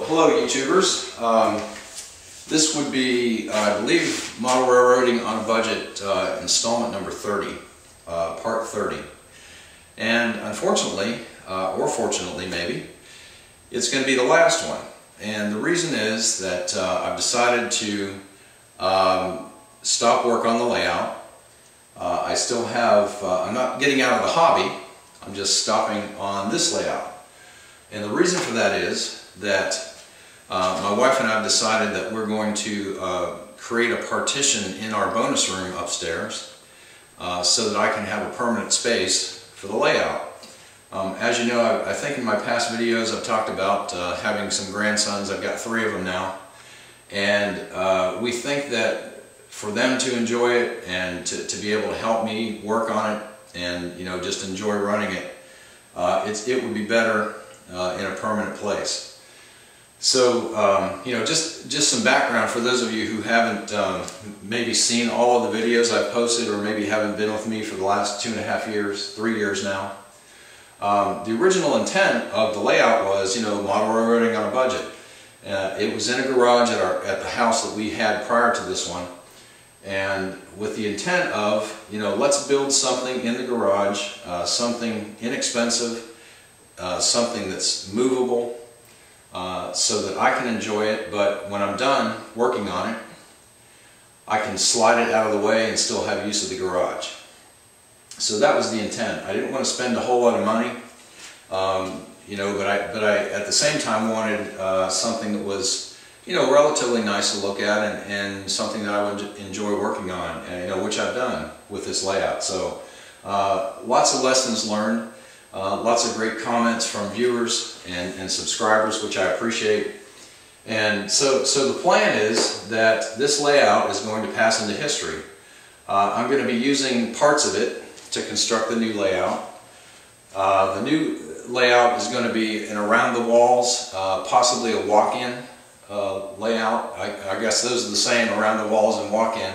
Hello YouTubers. This would be, I believe, Model Railroading on a Budget installment number 30, part 30. And unfortunately, or fortunately maybe, it's going to be the last one. And the reason is that I've decided to stop work on the layout. I still have, I'm not getting out of the hobby, I'm just stopping on this layout. And the reason for that is that my wife and I have decided that we're going to create a partition in our bonus room upstairs so that I can have a permanent space for the layout. As you know, I think in my past videos I've talked about having some grandsons. I've got 3 of them now. And we think that for them to enjoy it and to be able to help me work on it and just enjoy running it, it would be better in a permanent place. So, just some background for those of you who haven't maybe seen all of the videos I've posted, or maybe haven't been with me for the last 2.5 years, 3 years now. The original intent of the layout was, model railroading on a budget. It was in a garage at the house that we had prior to this one, and with the intent of, let's build something in the garage, something inexpensive, something that's movable, so that I can enjoy it, but when I'm done working on it, I can slide it out of the way and still have use of the garage. So that was the intent. I didn't want to spend a whole lot of money, but I at the same time wanted something that was, relatively nice to look at and something that I would enjoy working on, and, which I've done with this layout. So lots of lessons learned. Lots of great comments from viewers and subscribers, which I appreciate. And so the plan is that this layout is going to pass into history. I'm going to be using parts of it to construct the new layout. The new layout is going to be an around the walls, possibly a walk-in layout. I guess those are the same, around the walls and walk-in.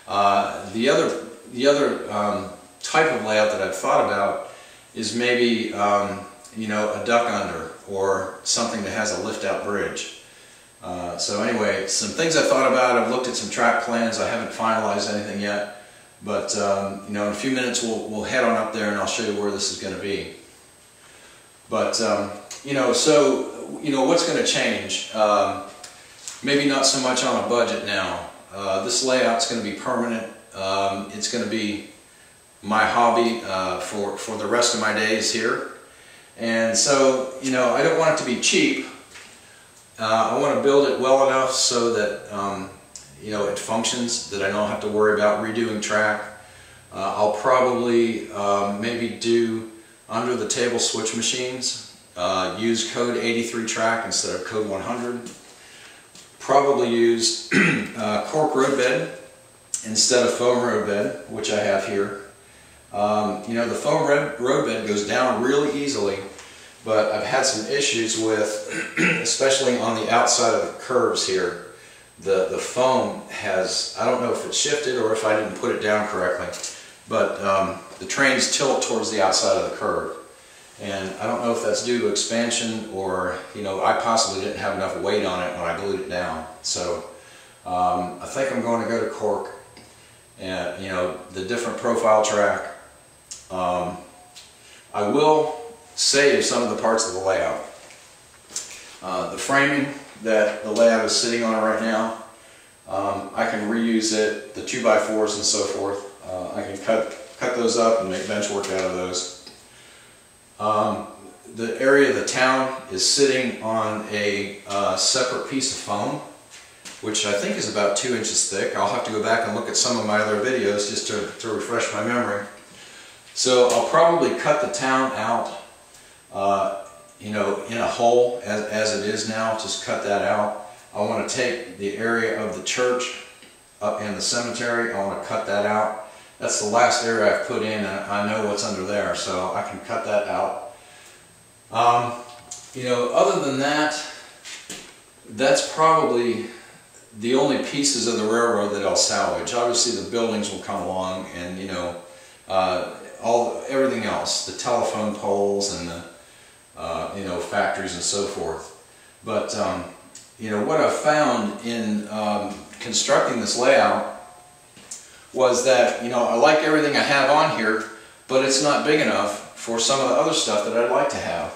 The other type of layout that I've thought about is maybe a duck under, or something that has a lift-out bridge. So anyway, some things I thought about. I've looked at some track plans. I haven't finalized anything yet, but in a few minutes we'll head on up there and I'll show you where this is going to be. But so what's going to change? Maybe not so much on a budget now. This layout's going to be permanent. It's going to be my hobby for the rest of my days here. And so, I don't want it to be cheap. I want to build it well enough so that, it functions, that I don't have to worry about redoing track. I'll probably maybe do under the table switch machines, use code 83 track instead of code 100. Probably use cork roadbed instead of foam roadbed, which I have here. The foam roadbed goes down really easily, but I've had some issues with, especially on the outside of the curves here, the foam has, I don't know if it's shifted or if I didn't put it down correctly, but the trains tilt towards the outside of the curve. And I don't know if that's due to expansion or, I possibly didn't have enough weight on it when I glued it down. So I think I'm going to go to cork and, the different profile track. I will save some of the parts of the layout. The framing that the layout is sitting on right now, I can reuse it, the 2x4s and so forth. I can cut those up and make bench work out of those. The area of the town is sitting on a separate piece of foam, which I think is about 2 inches thick. I'll have to go back and look at some of my other videos just to refresh my memory. So I'll probably cut the town out, in a hole as it is now, just cut that out. I want to take the area of the church up in the cemetery, I want to cut that out. That's the last area I've put in, and I know what's under there, so I can cut that out. Other than that, that's probably the only pieces of the railroad that I'll salvage. Obviously the buildings will come along, and everything else, the telephone poles and the factories and so forth. But what I found in constructing this layout was that, I like everything I have on here, but it's not big enough for some of the other stuff that I'd like to have.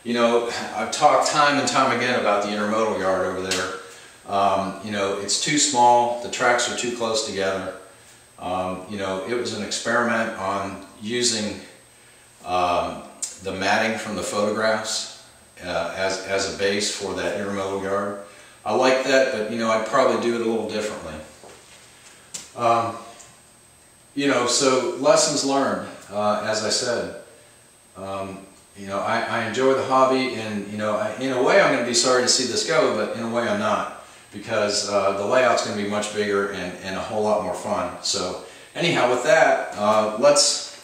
I've talked time and time again about the intermodal yard over there. It's too small, the tracks are too close together. It was an experiment on using the matting from the photographs as a base for that intermodal yard. I like that, but I'd probably do it a little differently. So lessons learned, as I said. I enjoy the hobby, and in a way I'm going to be sorry to see this go, but in a way I'm not, because the layout's going to be much bigger and a whole lot more fun. So anyhow, with that, let's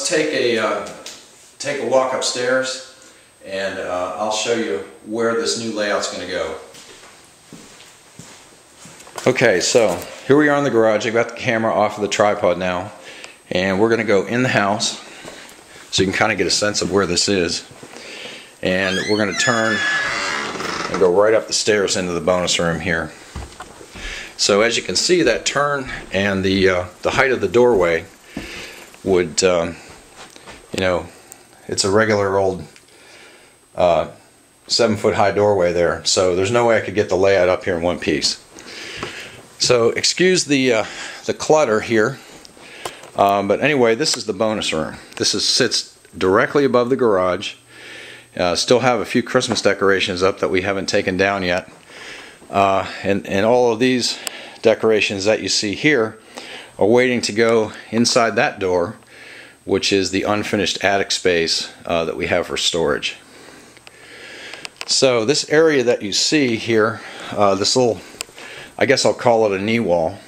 take a walk upstairs, and I'll show you where this new layout's going to go. Okay, so here we are in the garage. I've got the camera off of the tripod now, and we're going to go in the house so you can kind of get a sense of where this is. And we're going to turn and go right up the stairs into the bonus room here. So as you can see, that turn and the height of the doorway would, it's a regular old 7-foot high doorway there. So there's no way I could get the layout up here in one piece. So excuse the clutter here, but anyway, this is the bonus room. This sits directly above the garage. Still have a few Christmas decorations up that we haven't taken down yet, and all of these decorations that you see here are waiting to go inside that door, which is the unfinished attic space that we have for storage. So this area that you see here, this little, I guess I'll call it a knee wall.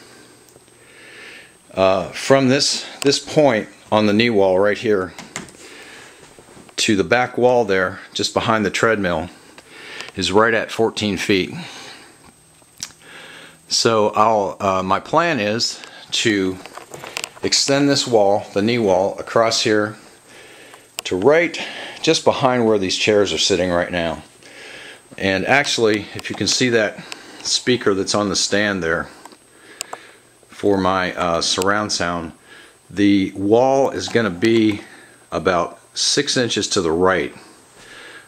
From this point on the knee wall right here to the back wall there, just behind the treadmill, is right at 14 feet. So my plan is to extend this wall, the knee wall, across here to right just behind where these chairs are sitting right now. And actually, if you can see that speaker that's on the stand there for my surround sound, the wall is going to be about 6 inches to the right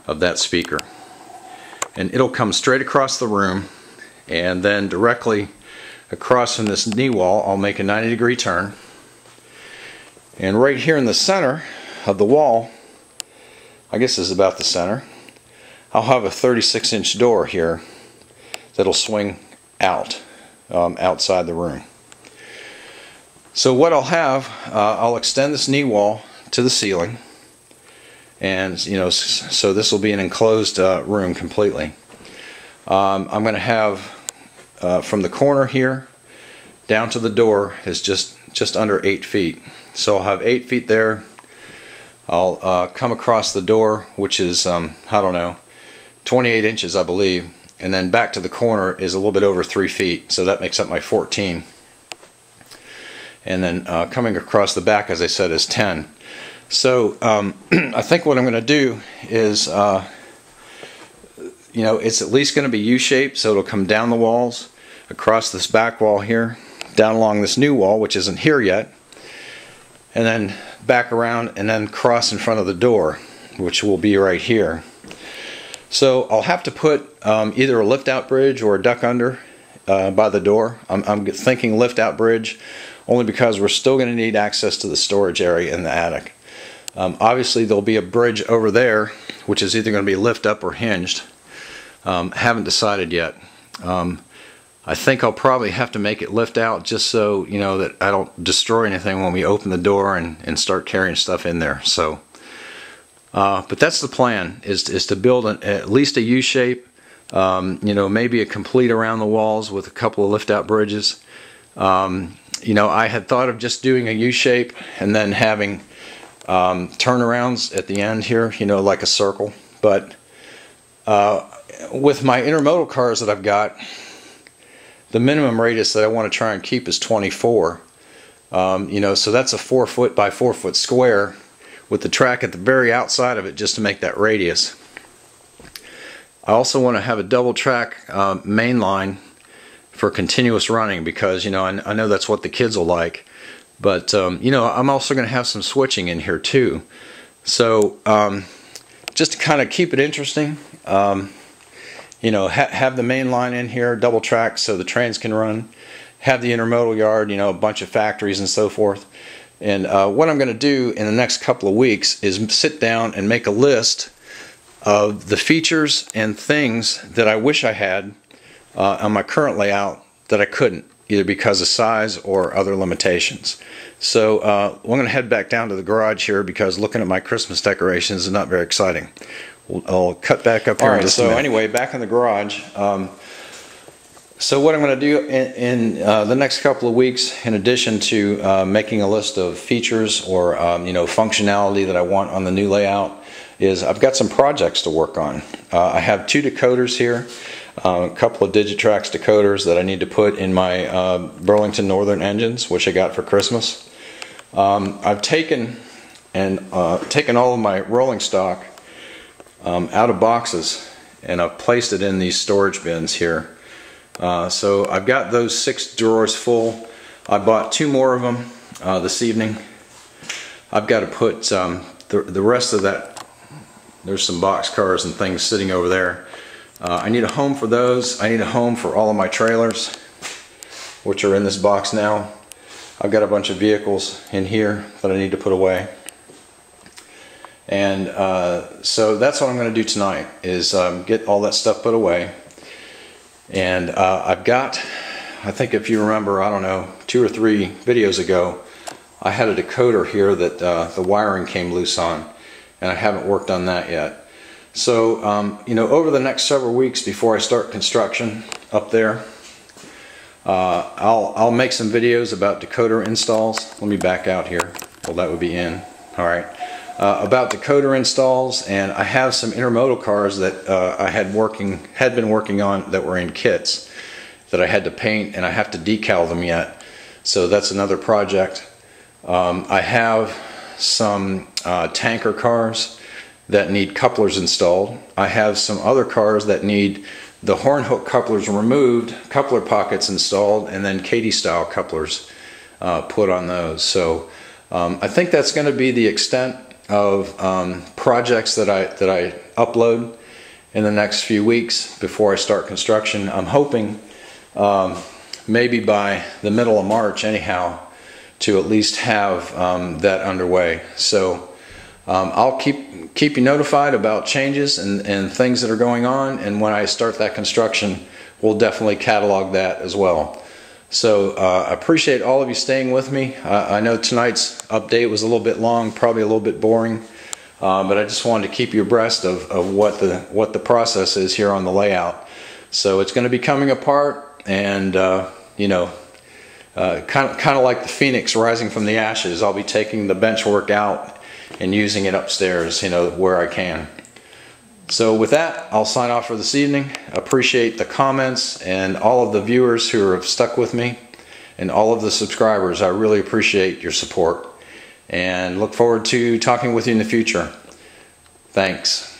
of that speaker, and it'll come straight across the room, and then directly across from this knee wall I'll make a 90-degree turn, and right here in the center of the wall, I guess this is about the center, I'll have a 36-inch door here that'll swing out outside the room. So what I'll have, I'll extend this knee wall to the ceiling, and so this will be an enclosed room completely. I'm going to have from the corner here down to the door is just under 8 feet. So I'll have 8 feet there. I'll come across the door, which is I don't know, 28 inches I believe, and then back to the corner is a little bit over 3 feet, so that makes up my 14. And then coming across the back, as I said, is 10. So I think what I'm going to do is, it's at least going to be U-shaped, so it'll come down the walls, across this back wall here, down along this new wall, which isn't here yet, and then back around and then cross in front of the door, which will be right here. So I'll have to put either a lift-out bridge or a duck under by the door. I'm thinking lift-out bridge, only because we're still going to need access to the storage area in the attic. Obviously there'll be a bridge over there, which is either going to be lift up or hinged. Haven't decided yet. I think I'll probably have to make it lift out, just so that I don't destroy anything when we open the door and start carrying stuff in there. So but that's the plan, is to build at least a U-shape, maybe a complete around the walls with a couple of lift out bridges. I had thought of just doing a U-shape and then having turnarounds at the end here, like a circle. But with my intermodal cars that I've got, the minimum radius that I want to try and keep is 24. So that's a 4 foot by 4 foot square with the track at the very outside of it just to make that radius. I also want to have a double track main line for continuous running, because you know I know that's what the kids will like. But you know, I'm also going to have some switching in here too. So just to kind of keep it interesting, you know, have the main line in here, double track, so the trains can run. Have the intermodal yard, you know, a bunch of factories and so forth. And what I'm going to do in the next couple of weeks is sit down and make a list of the features and things that I wish I had on my current layout that I couldn't, either because of size or other limitations. So I'm going to head back down to the garage here, because looking at my Christmas decorations is not very exciting. I'll cut back up here in just a minute. So anyway, back in the garage. So what I'm going to do in the next couple of weeks, in addition to making a list of features or you know, functionality that I want on the new layout, is I've got some projects to work on. I have 2 decoders here, a couple of Digitrax decoders that I need to put in my Burlington Northern engines, which I got for Christmas. I've taken all of my rolling stock out of boxes, and I've placed it in these storage bins here. So I've got those 6 drawers full. I bought 2 more of them this evening. I've got to put the rest of that. There's some box cars and things sitting over there. I need a home for those. I need a home for all of my trailers, which are in this box now. I've got a bunch of vehicles in here that I need to put away. And so that's what I'm going to do tonight, is get all that stuff put away. And I've got, I think if you remember, I don't know, 2 or 3 videos ago, I had a decoder here that the wiring came loose on, and I haven't worked on that yet. So you know, over the next several weeks before I start construction up there, I'll make some videos about decoder installs. Let me back out here. Well, that would be in. All right. About decoder installs, and I have some intermodal cars that I had been working on that were in kits that I had to paint, and I have to decal them yet. So that's another project. I have some tanker cars that need couplers installed. I have some other cars that need the horn hook couplers removed, coupler pockets installed, and then Katie style couplers put on those. So I think that's going to be the extent of projects that I upload in the next few weeks before I start construction. I'm hoping maybe by the middle of March anyhow to at least have that underway. So I'll keep you notified about changes and things that are going on, and when I start that construction, we'll definitely catalog that as well. So I appreciate all of you staying with me. I know tonight's update was a little bit long, probably a little bit boring, but I just wanted to keep you abreast of what the process is here on the layout. So it's going to be coming apart, and you know, kind of like the phoenix rising from the ashes. I'll be taking the bench work out and using it upstairs, you know, where I can. So with that, I'll sign off for this evening. Appreciate the comments and all of the viewers who have stuck with me, and all of the subscribers. I really appreciate your support, and look forward to talking with you in the future. Thanks.